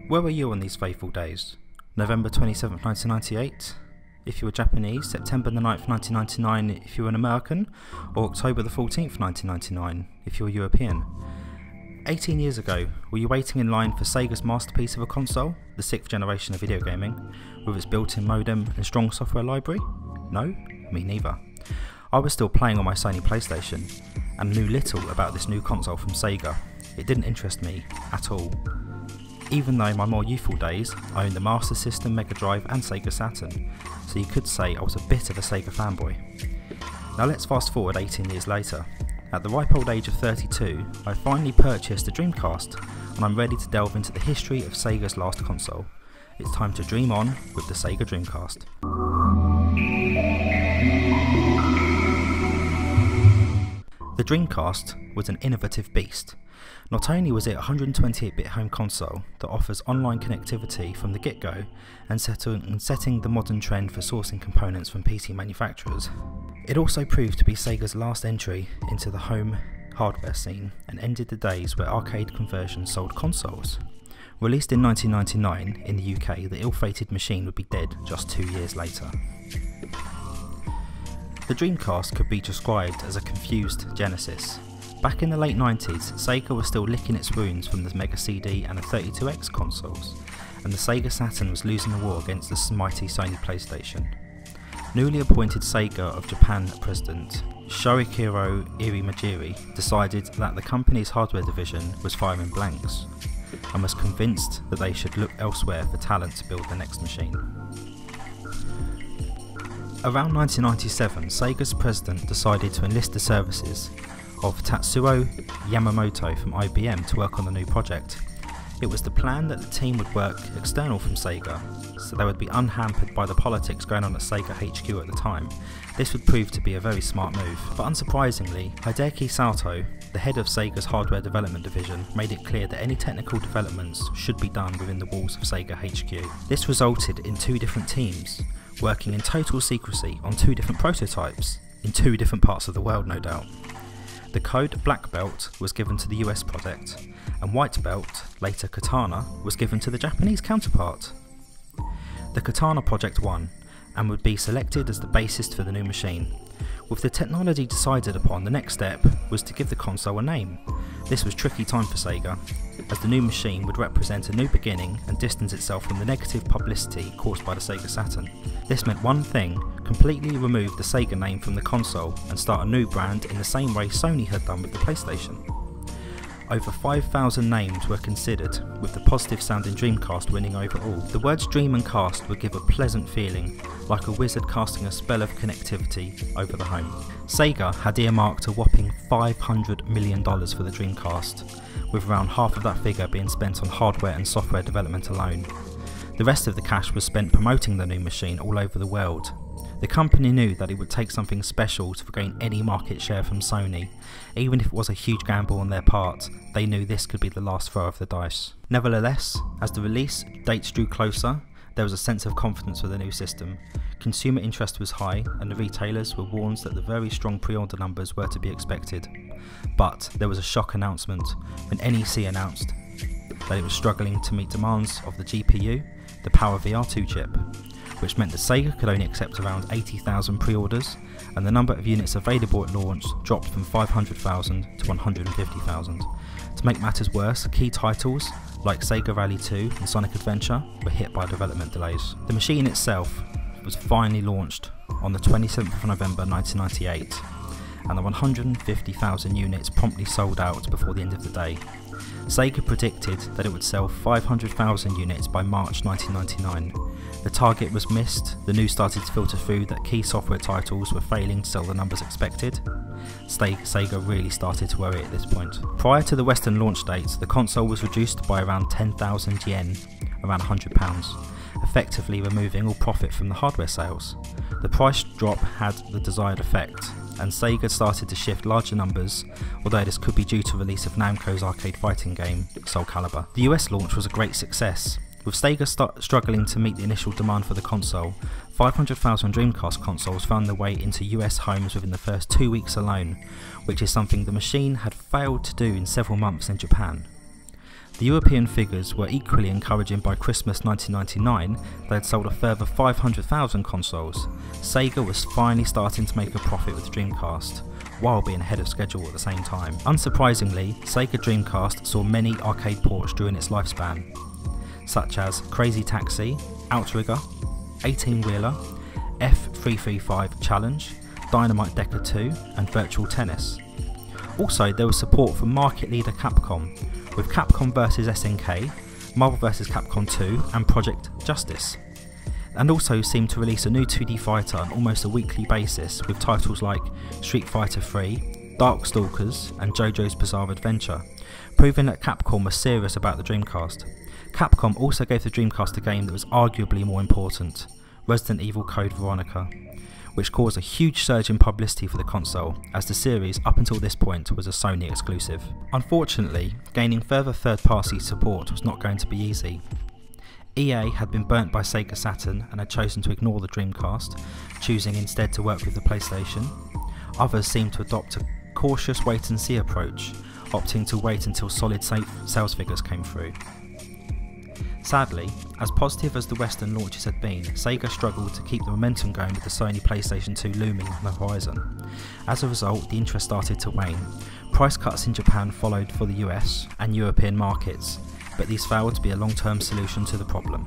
Where were you on these fateful days? November 27th, 1998, if you were Japanese, September the 9th, 1999 if you were an American, or October the 14th, 1999 if you were European. 18 years ago, were you waiting in line for Sega's masterpiece of a console, the 6th generation of video gaming, with its built-in modem and strong software library? No? Me neither. I was still playing on my Sony PlayStation, and knew little about this new console from Sega. It didn't interest me at all. Even though in my more youthful days, I owned the Master System, Mega Drive and Sega Saturn, so you could say I was a bit of a Sega fanboy. Now let's fast forward 18 years later. At the ripe old age of 32, I finally purchased a Dreamcast, and I'm ready to delve into the history of Sega's last console. It's time to dream on with the Sega Dreamcast. The Dreamcast was an innovative beast. Not only was it a 128-bit home console that offers online connectivity from the get-go and setting the modern trend for sourcing components from PC manufacturers, it also proved to be Sega's last entry into the home hardware scene and ended the days where arcade conversions sold consoles. Released in 1999 in the UK, the ill-fated machine would be dead just 2 years later. The Dreamcast could be described as a confused Genesis. Back in the late 90s, Sega was still licking its wounds from the Mega CD and the 32X consoles, and the Sega Saturn was losing the war against the mighty Sony PlayStation. Newly appointed Sega of Japan president Shoichiro Irimajiri decided that the company's hardware division was firing blanks, and was convinced that they should look elsewhere for talent to build the next machine. Around 1997, Sega's president decided to enlist the services of Tatsuo Yamamoto from IBM to work on the new project. It was the plan that the team would work external from Sega, so they would be unhampered by the politics going on at Sega HQ at the time. This would prove to be a very smart move, but unsurprisingly, Hideki Sato, the head of Sega's hardware development division, made it clear that any technical developments should be done within the walls of Sega HQ. This resulted in 2 different teams, working in total secrecy on 2 different prototypes, in 2 different parts of the world no doubt. The code Black Belt was given to the US project, and White Belt, later Katana, was given to the Japanese counterpart. The Katana project won, and would be selected as the bassist for the new machine. With the technology decided upon, the next step was to give the console a name. This was tricky time for Sega, as the new machine would represent a new beginning and distance itself from the negative publicity caused by the Sega Saturn. This meant one thing: completely remove the Sega name from the console and start a new brand in the same way Sony had done with the PlayStation. Over 5,000 names were considered, with the positive sounding Dreamcast winning over all. The words dream and cast would give a pleasant feeling, like a wizard casting a spell of connectivity over the home. Sega had earmarked a whopping $500 million for the Dreamcast, with around half of that figure being spent on hardware and software development alone. The rest of the cash was spent promoting the new machine all over the world. The company knew that it would take something special to regain any market share from Sony. Even if it was a huge gamble on their part, they knew this could be the last throw of the dice. Nevertheless, as the release dates drew closer, there was a sense of confidence for the new system. Consumer interest was high, and the retailers were warned that the very strong pre-order numbers were to be expected. But there was a shock announcement when NEC announced that it was struggling to meet demands of the GPU, the PowerVR2 chip, which meant that Sega could only accept around 80,000 pre-orders, and the number of units available at launch dropped from 500,000 to 150,000. To make matters worse, key titles like Sega Rally 2 and Sonic Adventure were hit by development delays. The machine itself was finally launched on the 27th of November 1998, and the 150,000 units promptly sold out before the end of the day. Sega predicted that it would sell 500,000 units by March 1999. The target was missed. The news started to filter through that key software titles were failing to sell the numbers expected. Sega really started to worry at this point. Prior to the Western launch date, the console was reduced by around 10,000 yen, around £100, effectively removing all profit from the hardware sales. The price drop had the desired effect, and Sega started to shift larger numbers, although this could be due to the release of Namco's arcade fighting game, Soul Calibur. The US launch was a great success. With Sega struggling to meet the initial demand for the console, 500,000 Dreamcast consoles found their way into US homes within the first 2 weeks alone, which is something the machine had failed to do in several months in Japan. The European figures were equally encouraging. By Christmas 1999, they had sold a further 500,000 consoles. Sega was finally starting to make a profit with Dreamcast, while being ahead of schedule at the same time. Unsurprisingly, Sega Dreamcast saw many arcade ports during its lifespan, such as Crazy Taxi, Outrigger, 18-Wheeler, F335 Challenge, Dynamite Decker 2 and Virtual Tennis. Also, there was support from market leader Capcom, with Capcom vs SNK, Marvel vs Capcom 2 and Project Justice, and also seemed to release a new 2D fighter on almost a weekly basis with titles like Street Fighter 3, Darkstalkers and JoJo's Bizarre Adventure, proving that Capcom was serious about the Dreamcast. Capcom also gave the Dreamcast a game that was arguably more important, Resident Evil Code Veronica, which caused a huge surge in publicity for the console, as the series up until this point was a Sony exclusive. Unfortunately, gaining further third-party support was not going to be easy. EA had been burnt by Sega Saturn and had chosen to ignore the Dreamcast, choosing instead to work with the PlayStation. Others seemed to adopt a cautious wait-and-see approach, opting to wait until solid sales figures came through. Sadly, as positive as the Western launches had been, Sega struggled to keep the momentum going with the Sony PlayStation 2 looming on the horizon. As a result, the interest started to wane. Price cuts in Japan followed for the US and European markets, but these failed to be a long-term solution to the problem.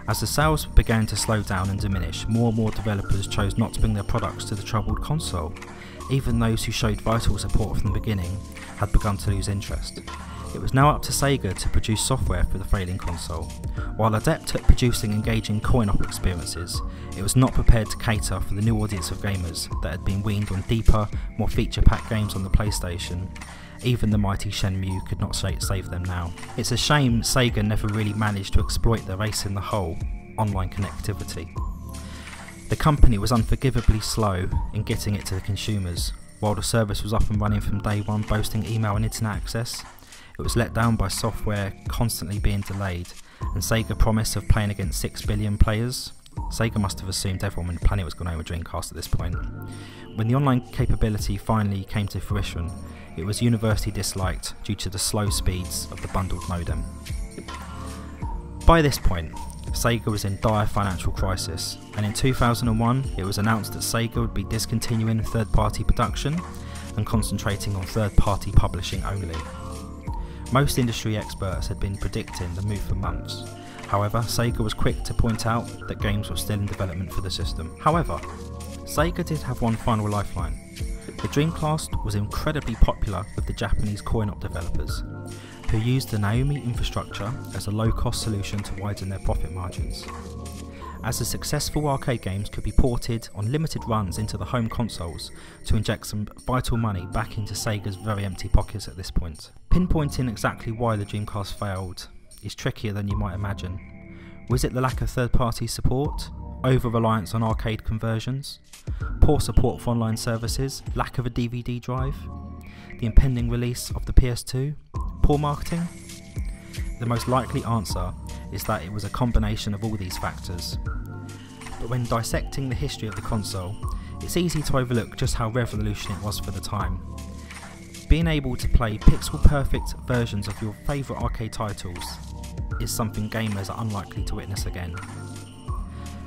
As the sales began to slow down and diminish, more and more developers chose not to bring their products to the troubled console. Even those who showed vital support from the beginning had begun to lose interest. It was now up to Sega to produce software for the failing console. While adept at producing engaging coin-op experiences, it was not prepared to cater for the new audience of gamers that had been weaned on deeper, more feature-packed games on the PlayStation. Even the mighty Shenmue could not save them now. It's a shame Sega never really managed to exploit their ace in the hole, online connectivity. The company was unforgivably slow in getting it to the consumers. While the service was up and running from day one, boasting email and internet access, it was let down by software constantly being delayed, and Sega promise of playing against 6 billion players. Sega must have assumed everyone on the planet was going to own a Dreamcast at this point. When the online capability finally came to fruition, it was universally disliked due to the slow speeds of the bundled modem. By this point, Sega was in dire financial crisis, and in 2001 it was announced that Sega would be discontinuing third-party production and concentrating on third-party publishing only. Most industry experts had been predicting the move for months. However, Sega was quick to point out that games were still in development for the system. However, Sega did have one final lifeline. The Dreamcast was incredibly popular with the Japanese coin-op developers, who used the Naomi infrastructure as a low-cost solution to widen their profit margins. As the successful arcade games could be ported on limited runs into the home consoles to inject some vital money back into Sega's very empty pockets at this point. Pinpointing exactly why the Dreamcast failed is trickier than you might imagine. Was it the lack of third-party support? Over-reliance on arcade conversions? Poor support for online services? Lack of a DVD drive? The impending release of the PS2? Poor marketing? The most likely answer is that it was a combination of all these factors. But when dissecting the history of the console, it's easy to overlook just how revolutionary it was for the time. Being able to play pixel-perfect versions of your favourite arcade titles is something gamers are unlikely to witness again.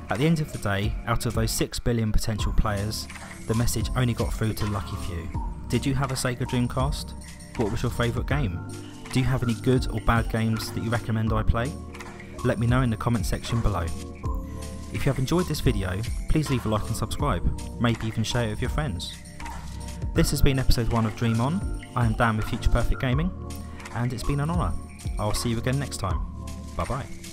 At the end of the day, out of those 6 billion potential players, the message only got through to the lucky few. Did you have a Sega Dreamcast? What was your favourite game? Do you have any good or bad games that you recommend I play? Let me know in the comment section below. If you have enjoyed this video, please leave a like and subscribe, maybe even share it with your friends. This has been episode 1 of Dream On. I am Dan with Future Perfect Gaming, and it's been an honour. I'll see you again next time. Bye bye.